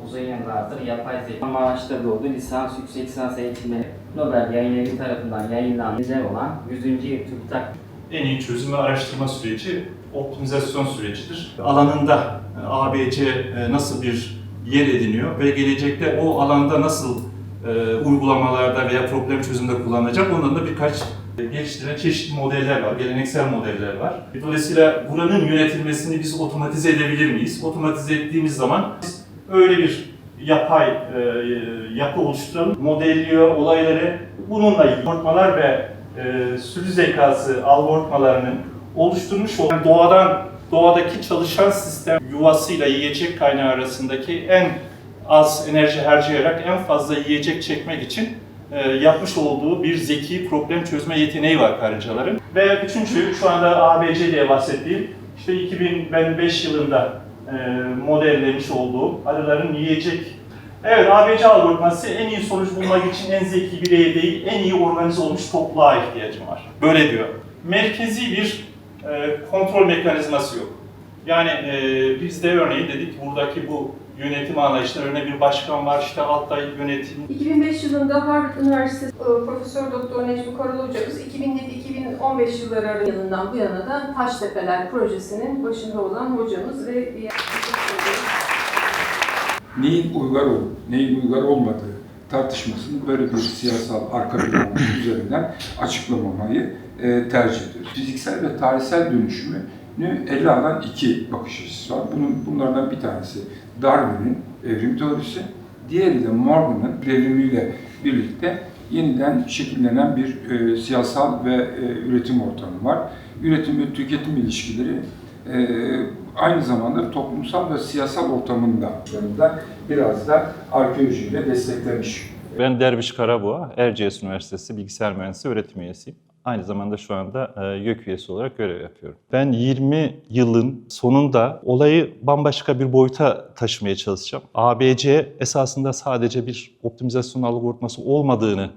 uzun yıllardır yapay zeka amaçlı doğdu lisans, yüksek lisans eğitimi Nobel Yayın Evi tarafından yayınlanan olan 100. yıl TÜBİTAK en iyi çözüm ve araştırma süreci optimizasyon sürecidir. Alanında ABC nasıl bir yer ediniyor ve gelecekte o alanda nasıl uygulamalarda veya problem çözümde kullanılacak, ondan da birkaç geliştirilen çeşitli modeller var, geleneksel modeller var. Dolayısıyla buranın yönetilmesini biz otomatize edebilir miyiz? Otomatize ettiğimiz zaman biz öyle bir yapay yapı oluşturalım, modelliyor olayları, bununla ilgili algoritmalar ve sürü zekası algoritmalarının oluşturmuş olan doğadaki çalışan sistem yuvasıyla yiyecek kaynağı arasındaki en az enerji harcayarak en fazla yiyecek çekmek için yapmış olduğu bir zeki problem çözme yeteneği var karıncaların. Ve üçüncü, şu anda ABC diye bahsettiğim, işte 2005 yılında modellemiş olduğu arıların yiyecek. Evet, ABC algoritması en iyi sonuç bulmak için en zeki bireye değil, en iyi organize olmuş topluluğa ihtiyacım var. Böyle diyor. Merkezi bir kontrol mekanizması yok. Yani biz de örneğin dedik, buradaki bu yönetim anlayışlarına bir başkan var, işte altta yönetim. 2005 yılında Harvard Üniversitesi Profesör Doktor Necmi Karal hocamız 2007-2015 yılları yılından bu yana da Taştepeler projesinin başında olan hocamız ve neyin uygar olup, neyin uygar olmadığı tartışmasını böyle bir siyasal arka plan üzerinden açıklamamayı tercih ediyoruz. Fiziksel ve tarihsel dönüşümü ele alan iki bakış açısı var. Bunlardan bir tanesi Darwin'in evrim teorisi, diğeri de Morgan'ın devrimiyle birlikte yeniden şekillenen bir siyasal ve üretim ortamı var. Üretim ve tüketim ilişkileri aynı zamanda toplumsal ve siyasal ortamında biraz da arkeolojiyle desteklemiş. Ben Derviş Karaboğa, Erciyes Üniversitesi Bilgisayar Mühendisliği öğretim üyesiyim. Aynı zamanda şu anda YÖK üyesi olarak görev yapıyorum. Ben 20 yılın sonunda olayı bambaşka bir boyuta taşımaya çalışacağım. ABC esasında sadece bir optimizasyon algoritması olmadığını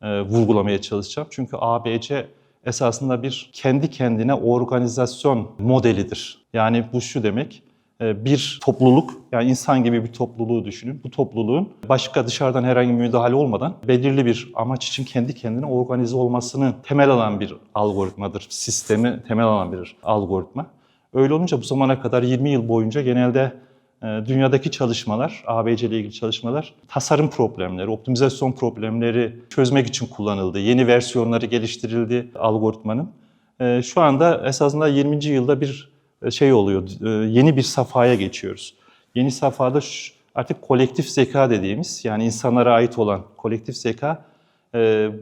vurgulamaya çalışacağım. Çünkü ABC esasında bir kendi kendine organizasyon modelidir. Yani bu şu demek, bir topluluk, yani insan gibi bir topluluğu düşünün. Bu topluluğun başka dışarıdan herhangi bir müdahale olmadan belirli bir amaç için kendi kendine organize olmasını temel alan bir algoritmadır. Sistemi temel alan bir algoritma. Öyle olunca bu zamana kadar 20 yıl boyunca genelde dünyadaki çalışmalar, ABC ile ilgili çalışmalar, tasarım problemleri, optimizasyon problemleri çözmek için kullanıldı. Yeni versiyonları geliştirildi algoritmanın. Şu anda esasında 20. yılda bir şey oluyor, yeni bir safhaya geçiyoruz. Yeni safhada artık kolektif zeka dediğimiz, yani insanlara ait olan kolektif zeka,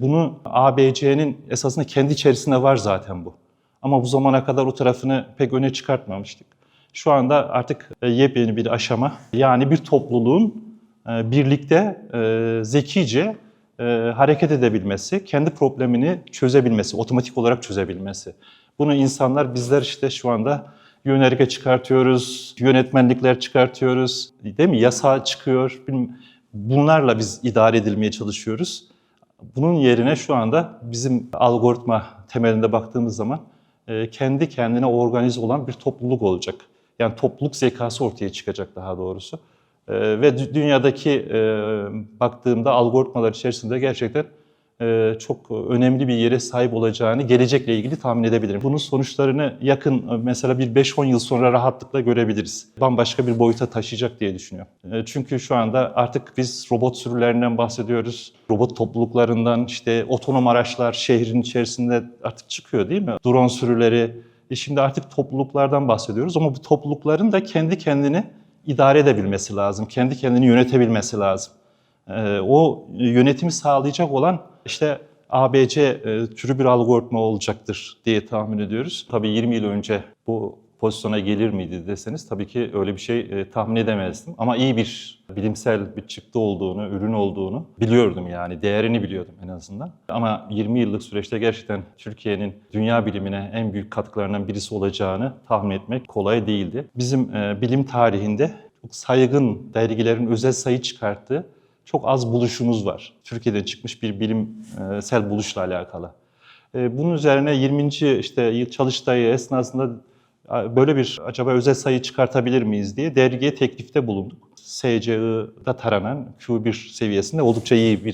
bunu ABC'nin esasında kendi içerisinde var zaten bu. Ama bu zamana kadar o tarafını pek öne çıkartmamıştık. Şu anda artık yepyeni bir aşama, yani bir topluluğun birlikte zekice hareket edebilmesi, kendi problemini çözebilmesi, otomatik olarak çözebilmesi. Bunu insanlar, bizler işte şu anda yönerge çıkartıyoruz, yönetmenlikler çıkartıyoruz, değil mi? Yasa çıkıyor. Bunlarla biz idare edilmeye çalışıyoruz. Bunun yerine şu anda bizim algoritma temelinde baktığımız zaman kendi kendine organize olan bir topluluk olacak. Yani topluluk zekası ortaya çıkacak daha doğrusu. Ve dünyadaki baktığımda algoritmalar içerisinde gerçekten çok önemli bir yere sahip olacağını gelecekle ilgili tahmin edebilirim. Bunun sonuçlarını yakın, mesela bir 5-10 yıl sonra rahatlıkla görebiliriz. Bambaşka bir boyuta taşıyacak diye düşünüyorum. Çünkü şu anda artık biz robot sürülerinden bahsediyoruz. Robot topluluklarından, işte otonom araçlar şehrin içerisinde artık çıkıyor, değil mi? Drone sürüleri. Şimdi artık topluluklardan bahsediyoruz ama bu toplulukların da kendi kendini idare edebilmesi lazım. Kendi kendini yönetebilmesi lazım. O yönetimi sağlayacak olan işte ABC türü bir algoritma olacaktır diye tahmin ediyoruz. Tabii 20 yıl önce bu pozisyona gelir miydi deseniz tabii ki öyle bir şey tahmin edemezdim. Ama iyi bir bilimsel bir çıktı olduğunu, ürün olduğunu biliyordum, yani değerini biliyordum en azından. Ama 20 yıllık süreçte gerçekten Türkiye'nin dünya bilimine en büyük katkılarından birisi olacağını tahmin etmek kolay değildi. Bizim bilim tarihinde çok saygın dergilerin özel sayı çıkarttığı çok az buluşumuz var. Türkiye'den çıkmış bir bilimsel buluşla alakalı. Bunun üzerine 20. işte çalıştayı esnasında böyle bir acaba özel sayı çıkartabilir miyiz diye dergiye teklifte bulunduk. SCI'da taranan Q1 seviyesinde oldukça iyi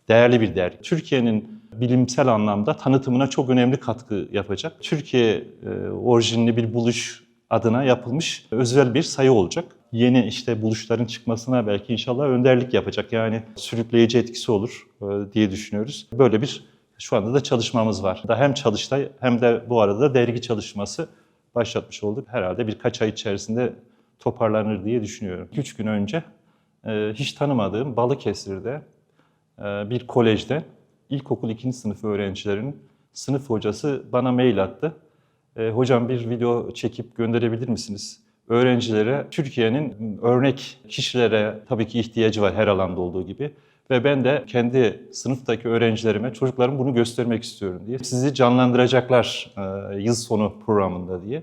değerli bir dergi. Türkiye'nin bilimsel anlamda tanıtımına çok önemli katkı yapacak. Türkiye orijinli bir buluş adına yapılmış özel bir sayı olacak. Yeni işte buluşların çıkmasına belki inşallah önderlik yapacak. Yani sürükleyici etkisi olur diye düşünüyoruz. Böyle bir şu anda da çalışmamız var. Hem çalıştay hem de bu arada da dergi çalışması başlatmış olduk. Herhalde birkaç ay içerisinde toparlanır diye düşünüyorum. 3 gün önce hiç tanımadığım Balıkesir'de bir kolejde ilkokul 2. sınıf öğrencilerinin sınıf hocası bana mail attı. Hocam bir video çekip gönderebilir misiniz? Öğrencilere, Türkiye'nin örnek kişilere tabii ki ihtiyacı var her alanda olduğu gibi. Ve ben de kendi sınıftaki öğrencilerime, çocuklarım bunu göstermek istiyorum diye. Sizi canlandıracaklar yıl sonu programında diye.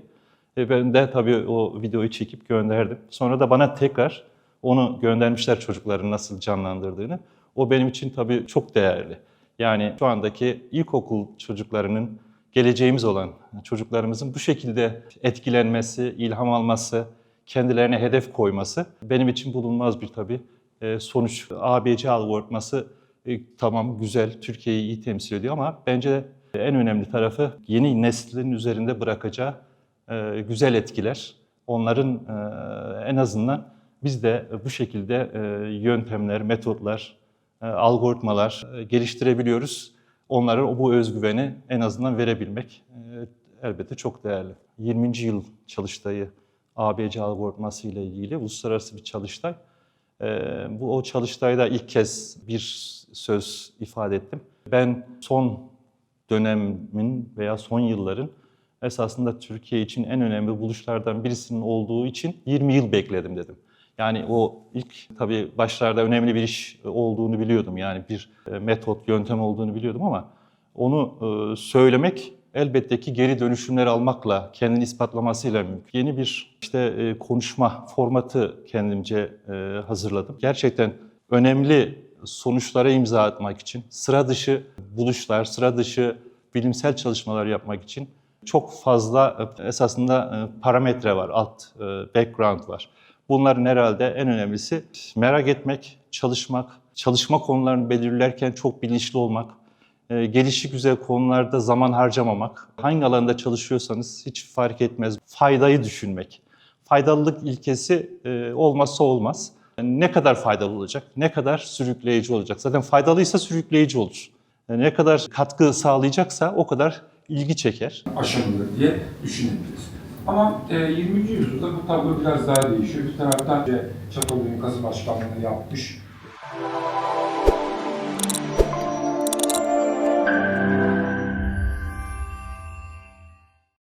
Ben de tabii o videoyu çekip gönderdim. Sonra da bana tekrar onu göndermişler çocukların nasıl canlandırdığını. O benim için tabii çok değerli. Yani şu andaki ilkokul çocuklarının, geleceğimiz olan çocuklarımızın bu şekilde etkilenmesi, ilham alması, kendilerine hedef koyması benim için bulunmaz bir tabii sonuç. ABC algoritması tamam güzel, Türkiye'yi iyi temsil ediyor ama bence en önemli tarafı yeni neslin üzerinde bırakacağı güzel etkiler. Onların en azından biz de bu şekilde yöntemler, metotlar, algoritmalar geliştirebiliyoruz. Onlara bu özgüveni en azından verebilmek elbette çok değerli. 20. yıl çalıştayı ABC algoritması ile ilgili uluslararası bir çalıştay. O çalıştayda ilk kez bir söz ifade ettim. Ben son dönemin veya son yılların esasında Türkiye için en önemli buluşlardan birisinin olduğu için 20 yıl bekledim dedim. Yani o ilk tabii başlarda önemli bir iş olduğunu biliyordum. Yani bir metot, yöntem olduğunu biliyordum ama onu söylemek elbette ki geri dönüşümler almakla, kendini ispatlamasıyla mümkün. Yeni bir konuşma formatı kendimce hazırladım. Gerçekten önemli sonuçlara imza atmak için, sıra dışı buluşlar, sıra dışı bilimsel çalışmalar yapmak için çok fazla esasında parametre var, background var. Bunların herhalde en önemlisi merak etmek, çalışmak, çalışma konularını belirlerken çok bilinçli olmak, gelişi güzel konularda zaman harcamamak, hangi alanda çalışıyorsanız hiç fark etmez, faydayı düşünmek. Faydalılık ilkesi olmazsa olmaz. Ne kadar faydalı olacak, ne kadar sürükleyici olacak. Zaten faydalıysa sürükleyici olur. Ne kadar katkı sağlayacaksa o kadar ilgi çeker. Aşamalı diye düşünebiliriz. Ama 20. yüzyılda bu tablo biraz daha değişiyor. Bir taraftan Çatalhöyük Kazı Başkanlığı'nı yapmış